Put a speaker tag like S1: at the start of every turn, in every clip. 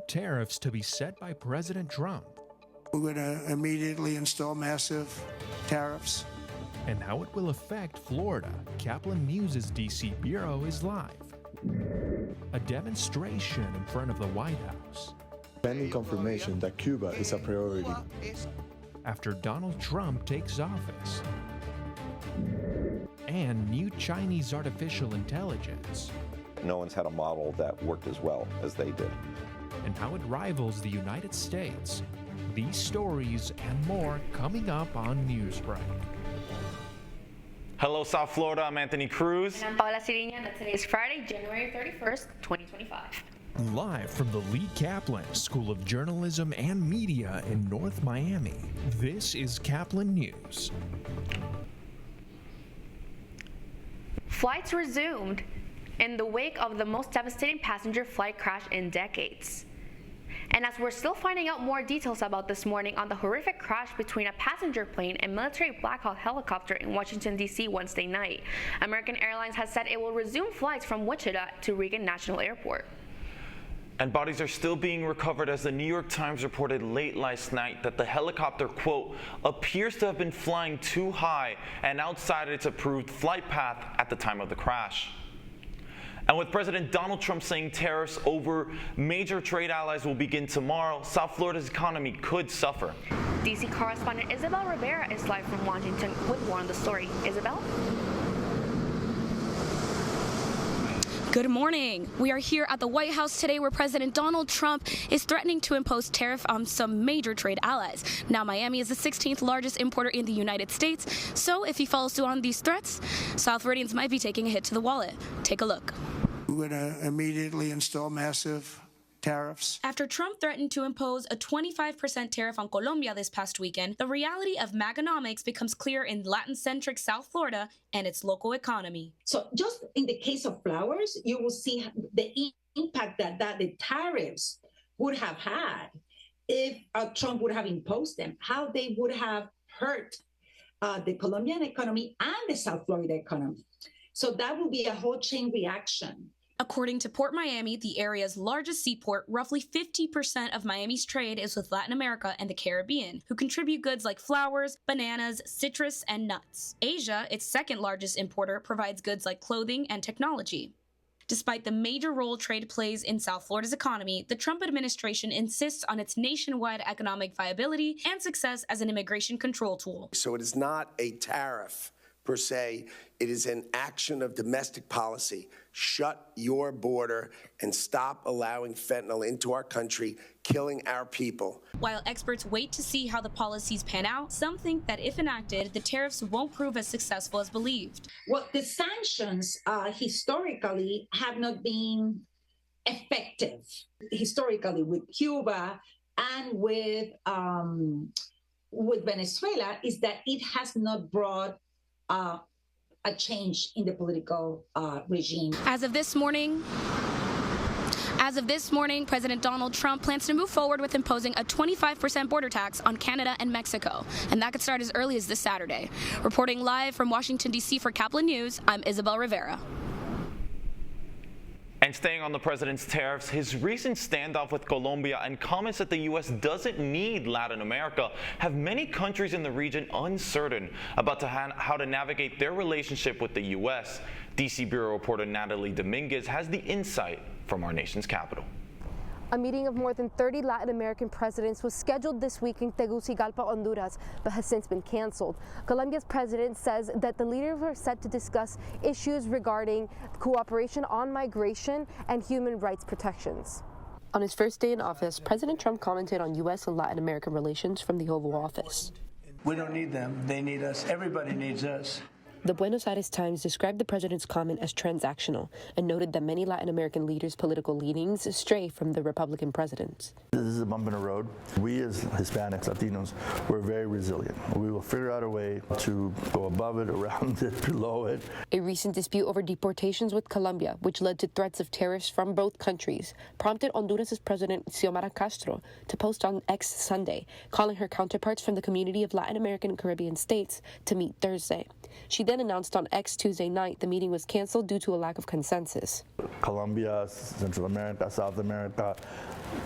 S1: tariffs to be set by President Trump.
S2: We're going to immediately install massive tariffs.
S1: And how it will affect Florida. Caplin News' D.C. bureau is live. A demonstration in front of the White House.
S3: Pending confirmation that Cuba is a priority.
S1: After Donald Trump takes office. And new Chinese artificial intelligence.
S4: No one's had a model that worked as well as they did.
S1: And how it rivals the United States. These stories and more coming up on Newsbreak.
S5: Hello, South Florida. I'm Anthony Cruz.
S6: And I'm Paula Siriña, and today is Friday, January 31st, 2025.
S1: Live from the Lee Caplin School of Journalism and Media in North Miami, this is Caplin News.
S6: Flights resumed in the wake of the most devastating passenger flight crash in decades. And as we're still finding out more details about this morning on the horrific crash between a passenger plane and military Black Hawk helicopter in Washington, D.C. Wednesday night, American Airlines has said it will resume flights from Wichita to Reagan National Airport.
S5: And bodies are still being recovered as the New York Times reported late last night that the helicopter, quote, appears to have been flying too high and outside its approved flight path at the time of the crash. And with President Donald Trump saying tariffs over major trade allies will begin tomorrow, South Florida's economy could suffer.
S6: D.C. correspondent Isabel Rivera is live from Washington with more on the story. Isabel?
S7: Good morning. We are here at the White House today where President Donald Trump is threatening to impose tariff on some major trade allies. Now, Miami is the 16th largest importer in the United States, so if he follows through on these threats, South Floridians might be taking a hit to the wallet. Take a look.
S2: We're going to immediately install massive tariffs.
S7: After Trump threatened to impose a 25% tariff on Colombia this past weekend, the reality of Maganomics becomes clear in Latin-centric South Florida and its local economy.
S8: So just in the case of flowers, you will see the impact that the tariffs would have had if Trump would have imposed them, how they would have hurt the Colombian economy and the South Florida economy. So that will be a whole chain reaction.
S7: According to Port Miami, the area's largest seaport, roughly 50% of Miami's trade is with Latin America and the Caribbean, who contribute goods like flowers, bananas, citrus, and nuts. Asia, its second largest importer, provides goods like clothing and technology. Despite the major role trade plays in South Florida's economy, the Trump administration insists on its nationwide economic viability and success as an immigration control tool.
S9: So it is not a tariff per se, it is an action of domestic policy. Shut your border and stop allowing fentanyl into our country, killing our people.
S7: While experts wait to see how the policies pan out, some think that if enacted, the tariffs won't prove as successful as believed.
S8: Well, the sanctions historically have not been effective. Historically, with Cuba and with Venezuela, is that it has not brought a change in the political regime.
S7: As of this morning, President Donald Trump plans to move forward with imposing a 25% border tax on Canada and Mexico, and that could start as early as this Saturday. Reporting live from Washington, D.C. for Caplin News, I'm Isabel Rivera.
S5: And staying on the president's tariffs, his recent standoff with Colombia and comments that the U.S. doesn't need Latin America have many countries in the region uncertain about how to navigate their relationship with the U.S. D.C. Bureau reporter Natalie Dominguez has the insight from our nation's capital.
S10: A meeting of more than 30 Latin American presidents was scheduled this week in Tegucigalpa, Honduras, but has since been canceled. Colombia's president says that the leaders are set to discuss issues regarding cooperation on migration and human rights protections. On his first day in office, President Trump commented on U.S. and Latin American relations from the Oval Office.
S11: We don't need them. They need us. Everybody needs us.
S10: The Buenos Aires Times described the president's comment as transactional and noted that many Latin American leaders' political leanings stray from the Republican president.
S3: This is a bump in the road. We as Hispanics, Latinos, we're very resilient. We will figure out a way to go above it, around it, below it.
S10: A recent dispute over deportations with Colombia, which led to threats of tariffs from both countries, prompted Honduras' President Xiomara Castro to post on X Sunday, calling her counterparts from the community of Latin American and Caribbean states to meet Thursday. She then then announced on X Tuesday night the meeting was canceled due to a lack of consensus.
S3: Colombia, Central America, South America,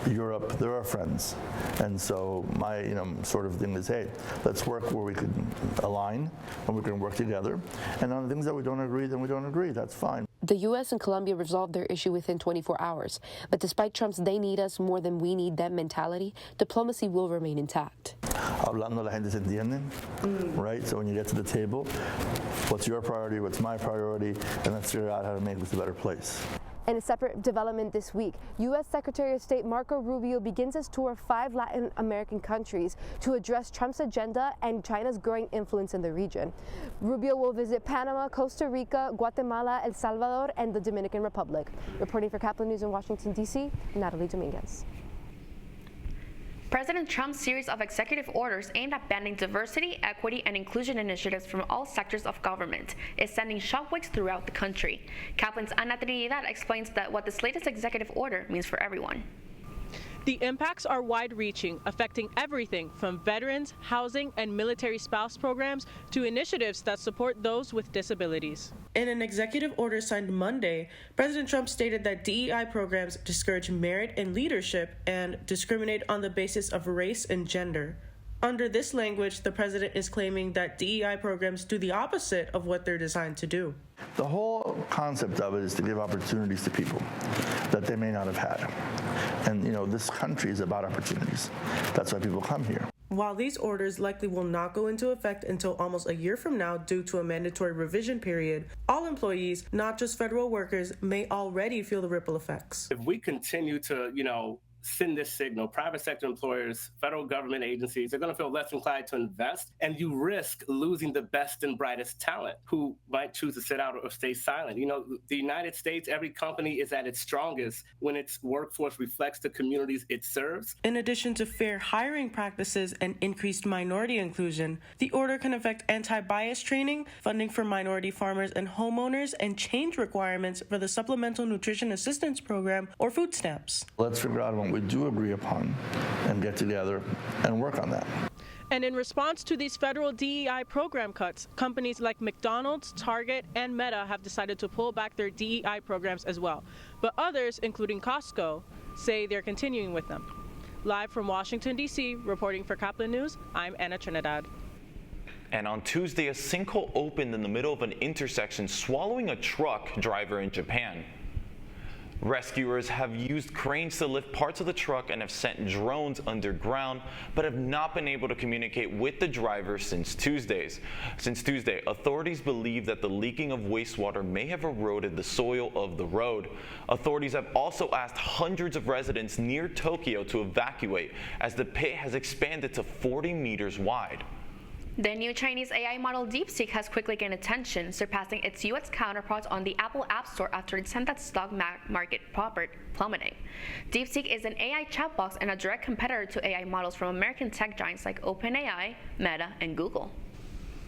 S3: Europe, they're our friends. And so my sort of thing is, hey, let's work where we can align and we can work together. And on the things that we don't agree, then we don't agree. That's fine.
S10: The U.S. and Colombia resolved their issue within 24 hours. But despite Trump's "they need us more than we need them" mentality, diplomacy will remain intact.
S3: Hablando la gente se entiende, right? So when you get to the table, what's your priority, what's my priority, and let's figure out how to make this a better place.
S10: In a separate development this week, U.S. Secretary of State Marco Rubio begins his tour of 5 Latin American countries to address Trump's agenda and China's growing influence in the region. Rubio will visit Panama, Costa Rica, Guatemala, El Salvador, and the Dominican Republic. Reporting for Caplin News in Washington, D.C., Natalie Dominguez.
S6: President Trump's series of executive orders aimed at banning diversity, equity, and inclusion initiatives from all sectors of government is sending shockwaves throughout the country. Caplin's Ana Trinidad explains what this latest executive order means for everyone.
S12: The impacts are wide-reaching, affecting everything from veterans, housing, and military spouse programs to initiatives that support those with disabilities. In an executive order signed Monday, President Trump stated that DEI programs discourage merit and leadership and discriminate on the basis of race and gender. Under this language, the president is claiming that DEI programs do the opposite of what they're designed to do.
S3: The whole concept of it is to give opportunities to people that they may not have had. And, this country is about opportunities. That's why people come here.
S12: While these orders likely will not go into effect until almost a year from now due to a mandatory revision period, all employees, not just federal workers, may already feel the ripple effects.
S13: If we continue to, send this signal, private sector employers, federal government agencies, they're going to feel less inclined to invest, and you risk losing the best and brightest talent who might choose to sit out or stay silent. The United States, every company is at its strongest when its workforce reflects the communities it serves.
S12: In addition to fair hiring practices and increased minority inclusion, the order can affect anti-bias training, funding for minority farmers and homeowners, and change requirements for the Supplemental Nutrition Assistance Program or food stamps.
S3: Let's figure out what we do agree upon and get together and work on that.
S12: And in response to these federal DEI program cuts, companies like McDonald's, Target, and Meta have decided to pull back their DEI programs as well. But others, including Costco, say they're continuing with them. Live from Washington, D.C., reporting for Caplin News, I'm Ana Trinidad.
S5: And on Tuesday, a sinkhole opened in the middle of an intersection, swallowing a truck driver in Japan. Rescuers have used cranes to lift parts of the truck and have sent drones underground, but have not been able to communicate with the driver since Tuesday. Authorities believe that the leaking of wastewater may have eroded the soil of the road. Authorities have also asked hundreds of residents near Tokyo to evacuate, as the pit has expanded to 40 meters wide.
S6: The new Chinese AI model DeepSeek has quickly gained attention, surpassing its US counterparts on the Apple App Store after it sent that stock market plummeting. DeepSeek is an AI chat box and a direct competitor to AI models from American tech giants like OpenAI, Meta, and Google.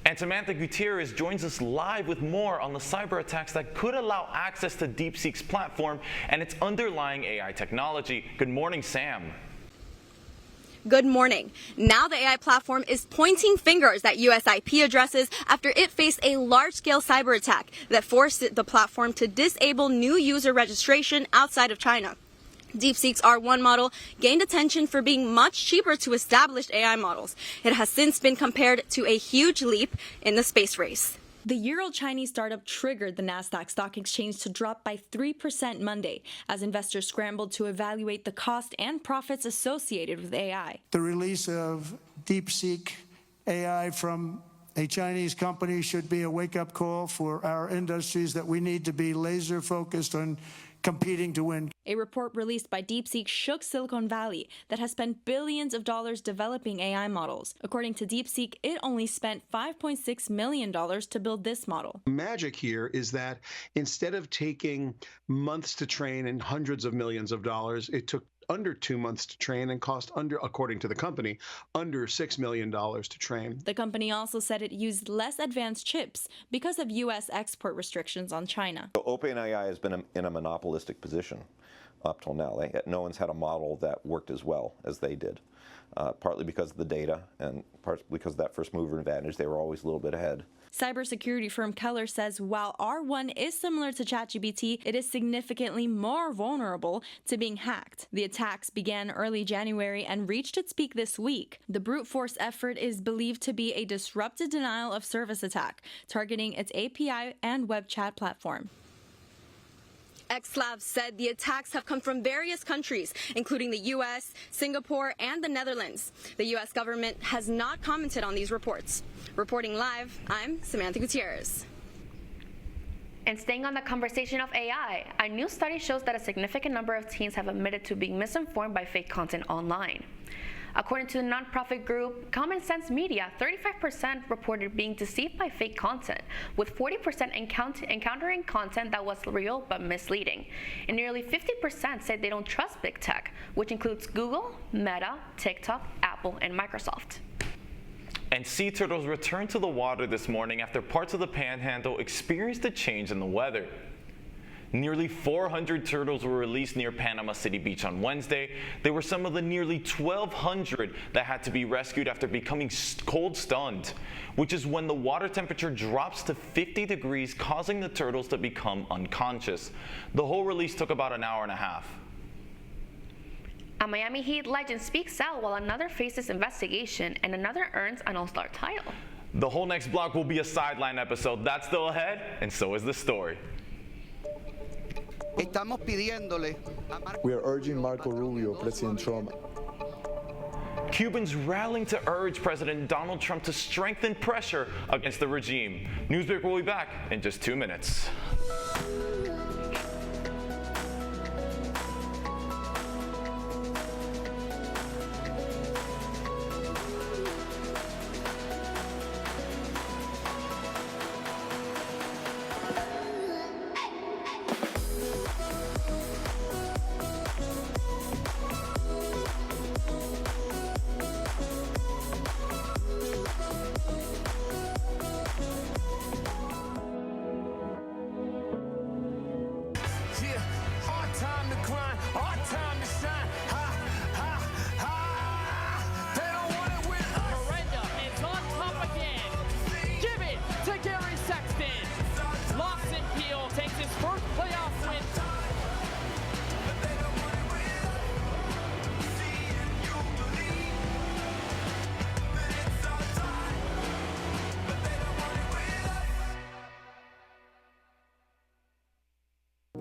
S5: And Samantha Gutierrez joins us live with more on the cyber attacks that could allow access to DeepSeek's platform and its underlying AI technology. Good morning, Sam.
S14: Good morning. Now the AI platform is pointing fingers at U.S. IP addresses after it faced a large-scale cyber attack that forced the platform to disable new user registration outside of China. DeepSeek's R1 model gained attention for being much cheaper to established AI models. It has since been compared to a huge leap in the space race.
S15: The Euro-Chinese startup triggered the Nasdaq stock exchange to drop by 3% Monday as investors scrambled to evaluate the cost and profits associated with AI.
S2: The release of DeepSeek AI from a Chinese company should be a wake-up call for our industries that we need to be laser-focused on competing to win.
S15: A report released by DeepSeek shook Silicon Valley that has spent billions of dollars developing AI models. According to DeepSeek, it only spent $5.6 million to build this model.
S16: Magic here is that instead of taking months to train and hundreds of millions of dollars, it took under 2 months to train and cost according to the company, under $6 million to train.
S15: The company also said it used less advanced chips because of U.S. export restrictions on China.
S4: So OpenAI has been in a monopolistic position up till now. No one's had a model that worked as well as they did, partly because of the data and partly because of that first mover advantage. They were always a little bit ahead.
S15: Cybersecurity firm Keller says while R1 is similar to ChatGPT, it is significantly more vulnerable to being hacked. The attacks began early January and reached its peak this week. The brute force effort is believed to be a disrupted denial of service attack, targeting its API and web chat platform.
S14: X-Labs said the attacks have come from various countries, including the U.S., Singapore, and the Netherlands. The U.S. government has not commented on these reports. Reporting live, I'm Samantha Gutierrez.
S6: And staying on the conversation of AI, a new study shows that a significant number of teens have admitted to being misinformed by fake content online. According to the nonprofit group Common Sense Media, 35% reported being deceived by fake content, with 40% encountering content that was real but misleading. And nearly 50% said they don't trust big tech, which includes Google, Meta, TikTok, Apple, and Microsoft.
S5: And sea turtles returned to the water this morning after parts of the Panhandle experienced a change in the weather. Nearly 400 turtles were released near Panama City Beach on Wednesday. They were some of the nearly 1,200 that had to be rescued after becoming cold stunned, which is when the water temperature drops to 50 degrees, causing the turtles to become unconscious. The whole release took about an hour and a half.
S6: A Miami Heat legend speaks out while another faces investigation and another earns an All-Star title.
S5: The whole next block will be a sideline episode. That's still ahead, and so is the story.
S17: We are urging Marco Rubio, President Trump.
S5: Cubans rallying to urge President Donald Trump to strengthen pressure against the regime. Newsbreak will be back in just 2 minutes.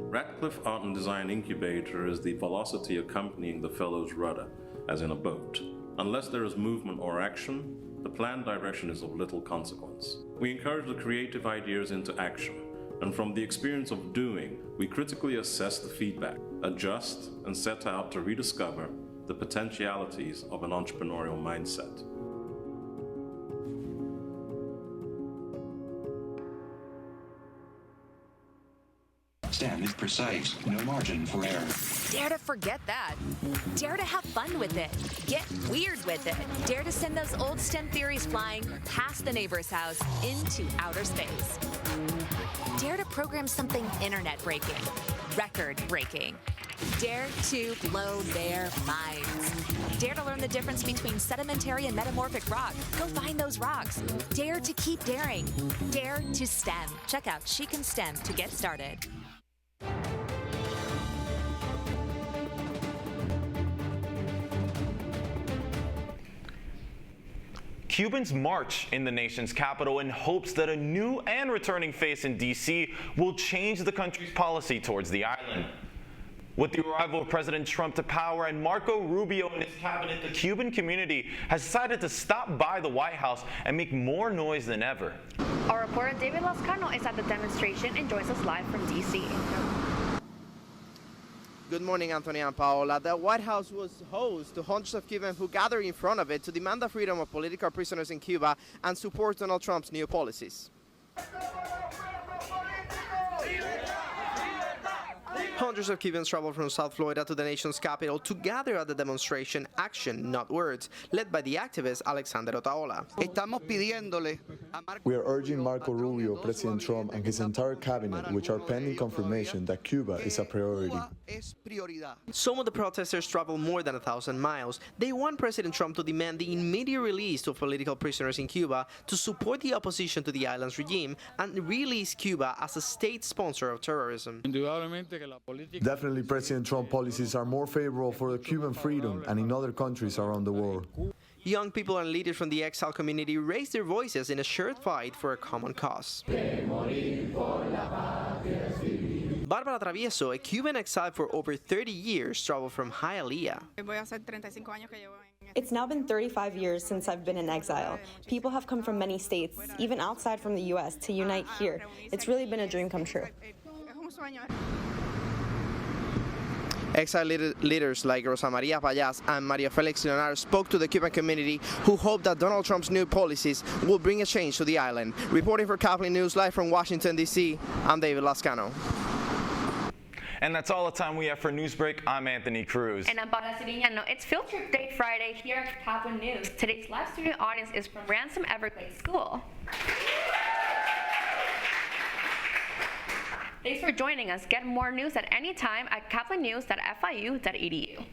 S18: Radcliffe Art and Design Incubator is the velocity accompanying the fellow's rudder, as in a boat. Unless there is movement or action, the planned direction is of little consequence. We encourage the creative ideas into action, and from the experience of doing, we critically assess the feedback, adjust, and set out to rediscover the potentialities of an entrepreneurial mindset.
S19: Stand is precise, no margin for error.
S20: Dare to forget that. Dare to have fun with it. Get weird with it. Dare to send those old STEM theories flying past the neighbor's house into outer space. Dare to program something internet-breaking, record-breaking. Dare to blow their minds. Dare to learn the difference between sedimentary and metamorphic rock. Go find those rocks. Dare to keep daring. Dare to STEM. Check out She Can STEM to get started.
S5: Cubans march in the nation's capital in hopes that a new and returning face in D.C. will change the country's policy towards the island. With the arrival of President Trump to power and Marco Rubio and his cabinet, the Cuban community has decided to stop by the White House and make more noise than ever.
S6: Our reporter David Lascano is at the demonstration and joins us live from D.C.
S21: Good morning, Anthony and Paola. The White House was host to hundreds of Cubans who gathered in front of it to demand the freedom of political prisoners in Cuba and support Donald Trump's new policies. Hundreds of Cubans traveled from South Florida to the nation's capital to gather at the demonstration Action, Not Words, led by the activist Alexander Otaola.
S17: We are urging Marco Rubio, President Trump, and his entire cabinet, which are pending confirmation that Cuba is a priority.
S21: Some of the protesters traveled more than 1,000 miles. They want President Trump to demand the immediate release of political prisoners in Cuba, to support the opposition to the island's regime, and release Cuba as a state sponsor of terrorism.
S17: Definitely, President Trump policies are more favorable for the Cuban freedom and in other countries around the world.
S21: Young people and leaders from the exile community raised their voices in a shared fight for a common cause. Bárbara Travieso, a Cuban exile for over 30 years, traveled from Hialeah.
S1: It's now been 35 years since I've been in exile. People have come from many states, even outside from the U.S., to unite here. It's really been a dream come true.
S21: Exile leaders like Rosa Maria Payas and Maria Felix Leonard spoke to the Cuban community, who hope that Donald Trump's new policies will bring a change to the island. Reporting for Caplin News live from Washington, D.C., I'm David Lascano.
S5: And that's all the time we have for Newsbreak. I'm Anthony Cruz.
S6: And I'm Paula Siriñano. It's Field Trip Day Friday here at Caplin News. Today's live studio audience is from Ransom Everglades School. Thanks for joining us. Get more news at any time at caplinnews.fiu.edu.